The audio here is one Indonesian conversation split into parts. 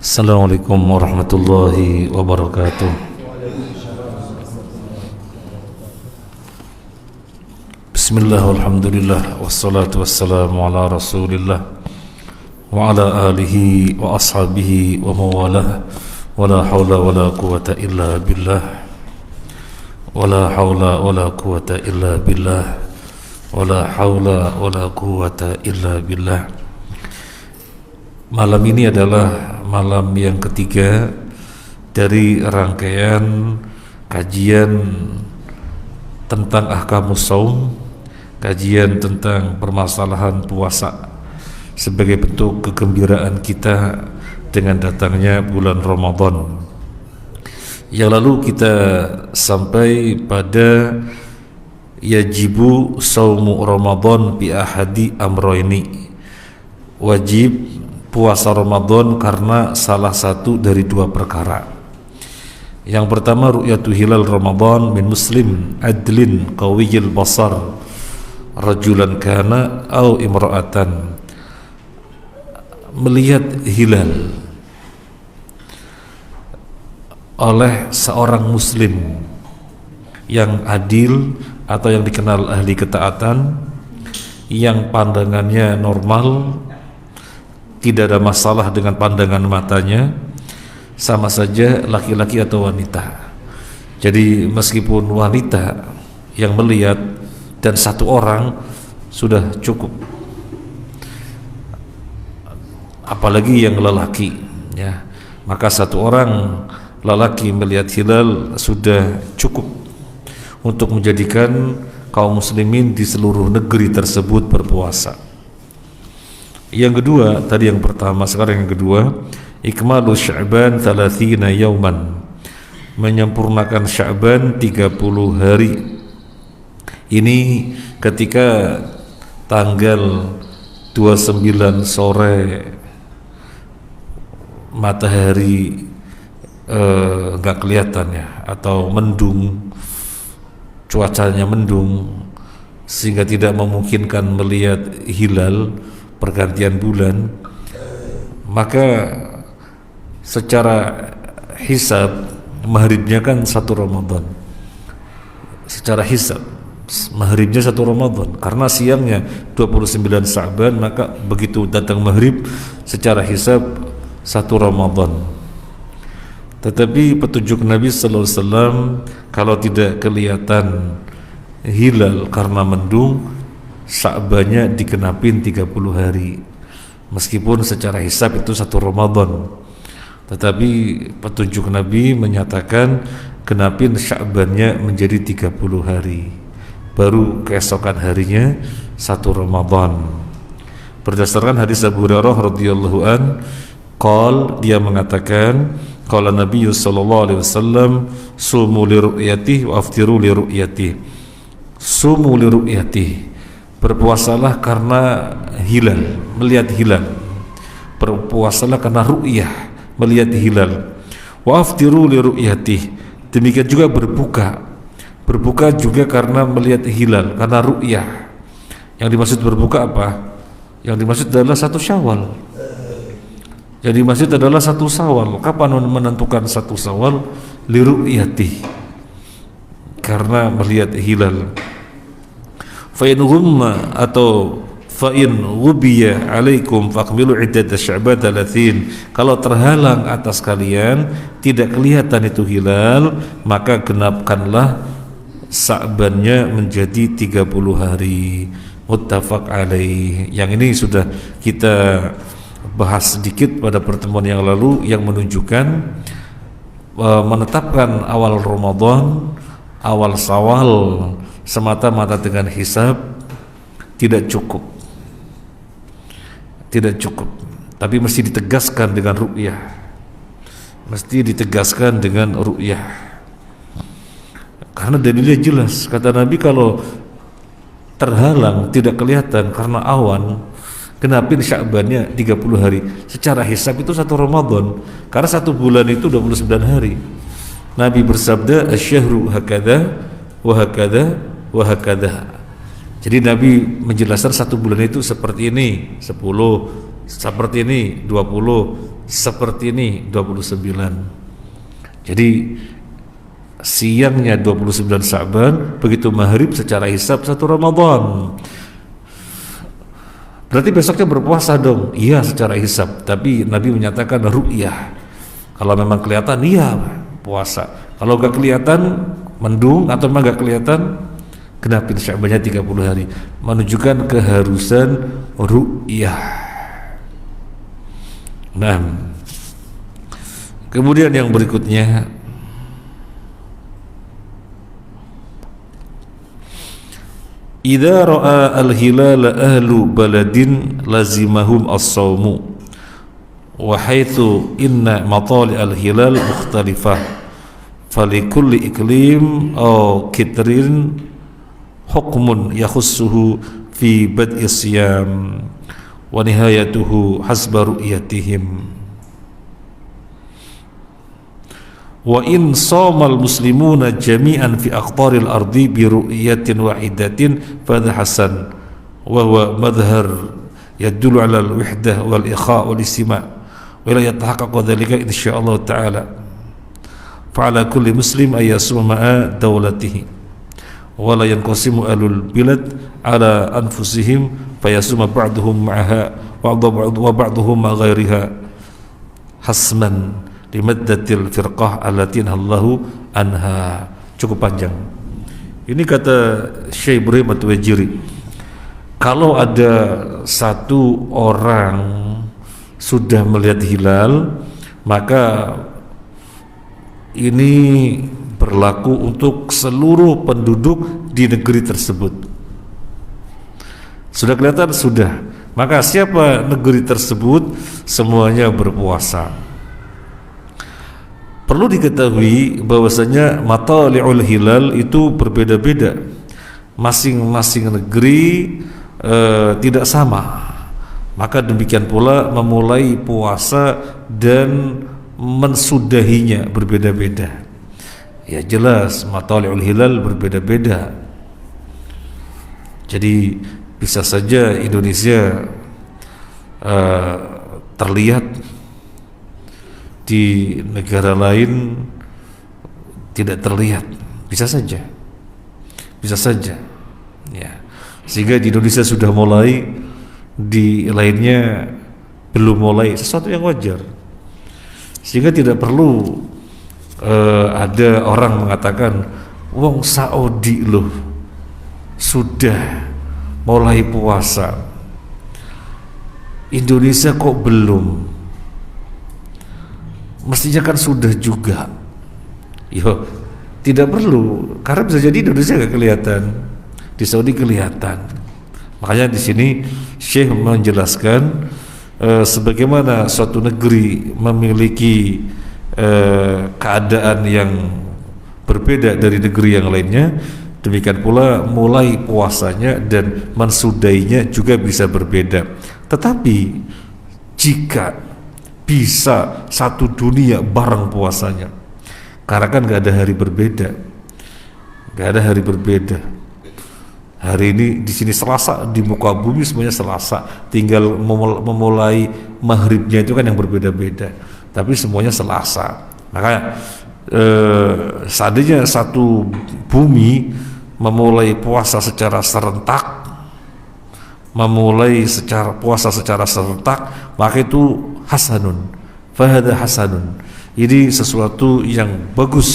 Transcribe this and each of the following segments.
Assalamualaikum warahmatullahi wabarakatuh. Bismillah walhamdulillah wassalatu wassalamu ala rasulillah wa ala alihi wa ashabihi wa mawalah wa la hawla wa la quwata illa billah wa la hawla wa la quwata illa billah wa la hawla wa la quwata illa billah. Malam ini adalah malam yang ketiga dari rangkaian kajian tentang ahkamus shaum, kajian tentang permasalahan puasa sebagai bentuk kegembiraan kita dengan datangnya bulan Ramadan. Yang lalu kita sampai pada yajibu shaumu Ramadan bi ahadi amroini, wajib puasa Ramadan karena salah satu dari dua perkara. Yang pertama, ru'yatu hilal Ramadan min muslim adlin qawiyil basar rajulan kana au imra'atan, melihat hilal oleh seorang muslim yang adil atau yang dikenal ahli ketaatan, yang pandangannya normal, tidak ada masalah dengan pandangan matanya, sama saja laki-laki atau wanita. Jadi meskipun wanita yang melihat dan satu orang sudah cukup, apalagi yang lelaki, ya, maka satu orang lelaki melihat hilal sudah cukup untuk menjadikan kaum muslimin di seluruh negeri tersebut berpuasa. Yang kedua, tadi yang pertama, sekarang yang kedua, ikmalu Sya'ban 30 yauman, menyempurnakan Sya'ban 30 hari. Ini ketika tanggal 29 sore matahari enggak kelihatan, ya, atau mendung, cuacanya mendung sehingga tidak memungkinkan melihat hilal pergantian bulan, maka secara hisab maghribnya kan satu Ramadan. Secara hisab maghribnya satu Ramadan, karena siangnya 29 Sya'ban, maka begitu datang maghrib secara hisab satu Ramadan. Tetapi petunjuk Nabi sallallahu alaihi wasallam, kalau tidak kelihatan hilal karena mendung, Sya'bannya dikenapin 30 hari, meskipun secara hisab itu satu Ramadan. Tetapi petunjuk Nabi menyatakan kenapin Sya'bannya menjadi 30 hari, baru keesokan harinya satu Ramadan. Berdasarkan hadis Abu Hurairah radhiyallahu an, dia mengatakan, qala Nabi sallallahu alaihi wasallam, sumu li ru'yatihi wa aftiru li ru'yatihi. Sumu li ru'yatihi, berpuasalah karena hilal, melihat hilal. Berpuasalah karena ru'yah, melihat hilal. Wa aftiru li ru'yatih, demikian juga berbuka. Berbuka juga karena melihat hilal, karena ru'yah. Yang dimaksud berbuka apa? Yang dimaksud adalah satu Syawal. Yang dimaksud adalah satu Syawal. Kapan menentukan satu Syawal? Li ru'yatih, karena melihat hilal. Fa'in ghumma atau fa'in ghubiya alaikum faqmilu iddat Sya'ban 30. Kalau terhalang atas kalian, tidak kelihatan itu hilal, maka genapkanlah Sya'bannya menjadi 30 hari. Muttafaq alaih. Yang ini sudah kita bahas sedikit pada pertemuan yang lalu, yang menunjukkan menetapkan awal Ramadan, awal Syawal semata-mata dengan hisab tidak cukup, tapi mesti ditegaskan dengan ru'yah, karena dalilnya jelas. Kata Nabi, kalau terhalang tidak kelihatan karena awan, kenapin Sya'bannya 30 hari. Secara hisab itu satu Ramadan, karena satu bulan itu 29 hari. Nabi bersabda, asyahru hakadha wa hakadha wa hakadha. Jadi Nabi menjelaskan satu bulan itu seperti ini, 10, seperti ini 20, seperti ini 29. Jadi siangnya 29 Sya'ban, begitu maghrib secara hisab 1 Ramadan. Berarti besoknya berpuasa dong? Iya secara hisab, tapi Nabi menyatakan ru'yah. Kalau memang kelihatan iya puasa. Kalau gak kelihatan mendung atau memang gak kelihatan, genapin Sya'bannya 30 hari, menunjukkan keharusan ru'yah. Nah, kemudian yang berikutnya, idza ra'a al-hilal ahlu baladin lazimahum as-shawmu wa haitsu inna matali al-hilal mukhtalifah falikulli iklim aw kitrin hukmun yakhussuhu fi bad'i siyam wa nihayatuhu hasba ru'yatihim. Wa in shamal muslimuna jami'an fi aqtaril ardi bi ru'yatin wahidatin fadha hasan wa huwa madhhar yadullu 'ala al-wahdah wal ikha' wal istima' wa la yatahaqqaqu dhalika insyaallah ta'ala. Fa 'ala kulli muslim ay yasuma ma'a dawlatihi wa la yanqasimu ahlul bilad 'ala anfusihim fayasuma ba'duhum ma'aha wa ba'duhum ma ghairiha hasman limaddatil firqah allati nahallahu anha. Cukup panjang ini kata Syekh Ibrahim At-Tuwaijiri. Kalau ada satu orang sudah melihat hilal, maka ini berlaku untuk seluruh penduduk di negeri tersebut. Sudah kelihatan? Sudah. Maka siapa negeri tersebut, semuanya berpuasa. Perlu diketahui bahwasanya matali'ul hilal itu berbeda-beda. Masing-masing negeri tidak sama. Maka demikian pula memulai puasa dan mensudahinya berbeda-beda. Ya jelas matali'ul hilal berbeda-beda. Jadi bisa saja Indonesia terlihat di negara lain tidak terlihat, bisa saja ya. Sehingga di Indonesia sudah mulai, di lainnya belum mulai, sesuatu yang wajar. Sehingga tidak perlu ada orang mengatakan wong Saudi loh sudah mulai puasa, Indonesia kok belum. Mestinya kan sudah juga. Yo, tidak perlu, karena bisa jadi Indonesia nggak kelihatan, di Saudi kelihatan. Makanya di sini Syekh menjelaskan sebagaimana suatu negeri memiliki keadaan yang berbeda dari negeri yang lainnya, demikian pula mulai puasanya dan mensudainya juga bisa berbeda. Tetapi jika bisa satu dunia bareng puasanya, karena kan gak ada hari berbeda, hari ini di sini Selasa, di muka bumi semuanya Selasa, tinggal memulai maghribnya itu kan yang berbeda-beda, tapi semuanya Selasa. Maka seandainya satu bumi memulai puasa secara serentak, puasa secara serentak, maka itu hasanun, fahada hasanun, ini sesuatu yang bagus.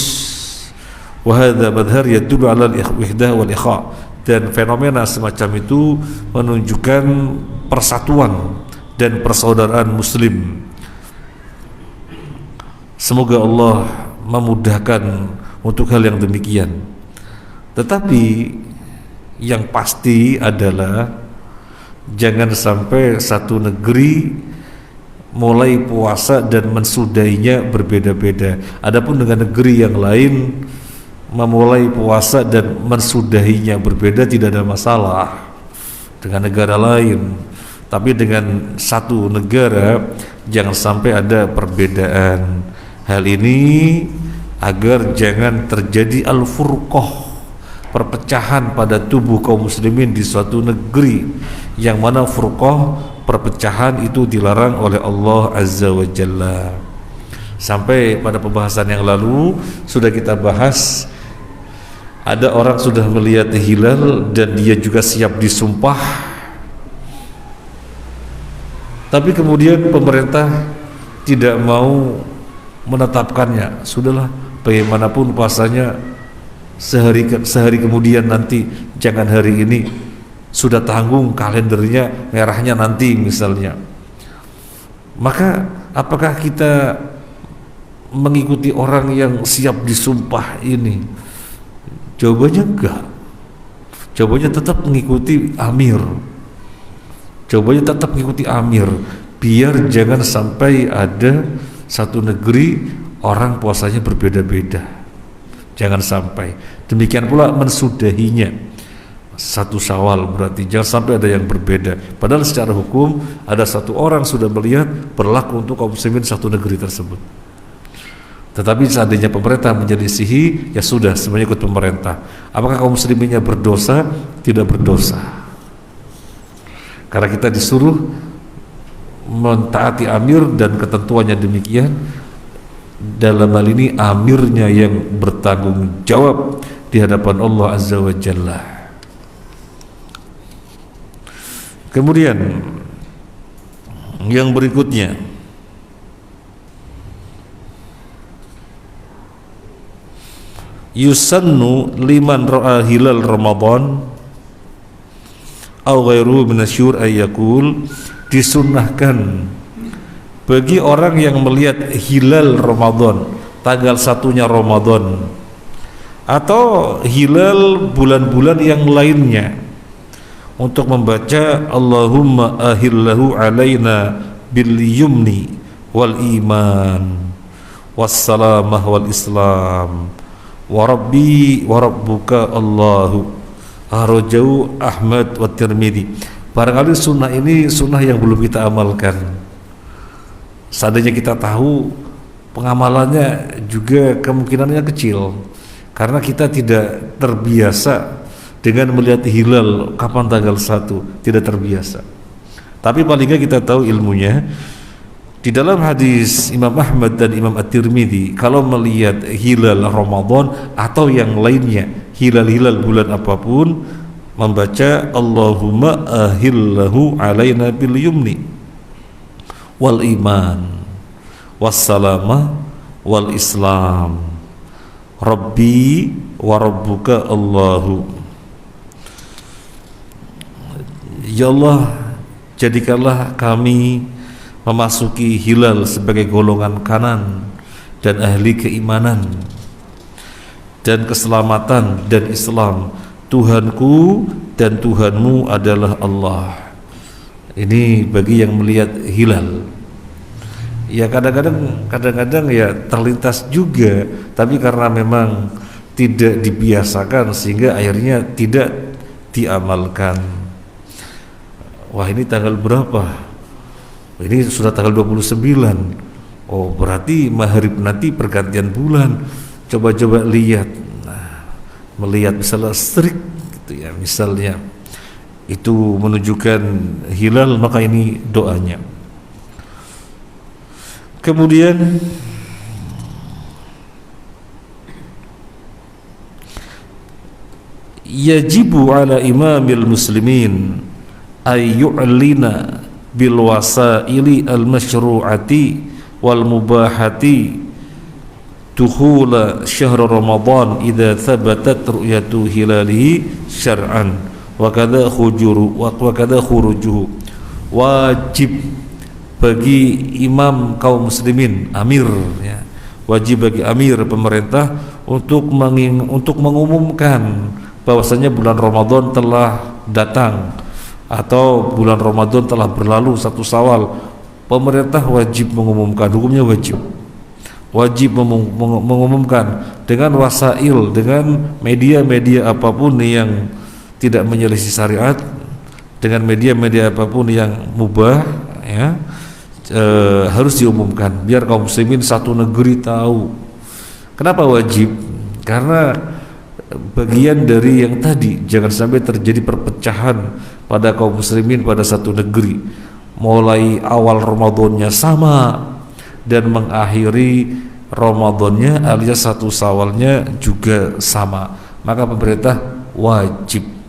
Wahada madhar yadullu ala al-wahdah wal ikha, dan fenomena semacam itu menunjukkan persatuan dan persaudaraan muslim. Semoga Allah memudahkan untuk hal yang demikian. Tetapi yang pasti adalah jangan sampai satu negeri mulai puasa dan mensudainya berbeda-beda. Adapun dengan negeri yang lain memulai puasa dan mensudahinya berbeda, tidak ada masalah dengan negara lain. Tapi dengan satu negara jangan sampai ada perbedaan. Hal ini agar jangan terjadi al-furqah, perpecahan pada tubuh kaum muslimin di suatu negeri, yang mana furqah, perpecahan itu dilarang oleh Allah Azza wa Jalla. Sampai pada pembahasan yang lalu sudah kita bahas, ada orang sudah melihat hilal dan dia juga siap disumpah, tapi kemudian pemerintah tidak mau menetapkannya. Sudahlah, bagaimanapun puasanya sehari kemudian nanti, jangan hari ini, sudah tanggung kalendernya, merahnya nanti misalnya. Maka apakah kita mengikuti orang yang siap disumpah ini? Jawabannya enggak. Jawabannya tetap mengikuti amir. Jawabannya tetap mengikuti amir, biar jangan sampai ada satu negeri orang puasanya berbeda-beda. Jangan sampai. Demikian pula mensudahinya, 1 Syawal berarti jangan sampai ada yang berbeda. Padahal secara hukum ada satu orang sudah melihat berlaku untuk kaum muslimin satu negeri tersebut. Tetapi seandainya pemerintah menyelisihi, ya sudah, semuanya ikut pemerintah. Apakah kaum musliminnya berdosa? Tidak berdosa, karena kita disuruh mentaati amir dan ketentuannya demikian. Dalam hal ini amirnya yang bertanggung jawab di hadapan Allah Azza wa Jalla. Kemudian yang berikutnya, yusannu liman ra'a hilal Ramadan aw ghairu minasyur ayyakul, disunnahkan bagi orang yang melihat hilal Ramadan, tanggal 1-nya Ramadan, atau hilal bulan-bulan yang lainnya, untuk membaca Allahumma ahillahu alaina bil yumni wal iman wassalamah wal islam wa rabbi wa rabbuka Allahu, Arojau Ahmad wa Tirmidzi. Barangkali sunnah ini sunnah yang belum kita amalkan. Seandainya kita tahu, pengamalannya juga kemungkinannya kecil, karena kita tidak terbiasa dengan melihat hilal kapan tanggal 1, tidak terbiasa. Tapi paling nggak kita tahu ilmunya. Di dalam hadis Imam Ahmad dan Imam At-Tirmidzi, kalau melihat hilal Ramadan atau yang lainnya, hilal-hilal bulan apapun, membaca Allahumma ahillahu alaina bil yumni wal iman wassalamah wal islam rabbi wa rabbuka Allahu. Ya Allah, jadikanlah kami memasuki hilal sebagai golongan kanan dan ahli keimanan dan keselamatan dan Islam. Tuhanku dan Tuhanmu adalah Allah. Ini bagi yang melihat hilal. Ya kadang-kadang ya terlintas juga, tapi karena memang tidak dibiasakan sehingga akhirnya tidak diamalkan. Wah, ini tanggal berapa? Ini sudah tanggal 29. Oh, berarti maghrib nanti pergantian bulan. Coba-coba lihat. Nah, melihat misalnya strik gitu ya, misalnya itu menunjukkan hilal, maka ini doanya. Kemudian yajibu ala imamil muslimin ay yu'lina bil wasaili al masyru'ati wal mubahati dukhula syahr Ramadan idza thabatat ru'yatu hilalihi syar'an wa kadza khurujuhu. Wajib bagi imam kaum muslimin, amir ya, wajib bagi amir pemerintah untuk mengumumkan bahwasanya bulan Ramadan telah datang atau bulan Ramadan telah berlalu 1 Syawal. Pemerintah wajib mengumumkan, hukumnya wajib mengumumkan dengan wasail, dengan media-media apapun yang tidak menyelisih syariat, dengan media-media apapun yang mubah ya, harus diumumkan biar kaum muslimin satu negeri tahu. Kenapa wajib? Karena bagian dari yang tadi, jangan sampai terjadi perpecahan pada kaum muslimin pada satu negeri. mulai awal Ramadannya sama dan mengakhiri Ramadannya alias 1 Syawalnya juga sama, maka pemerintah wajib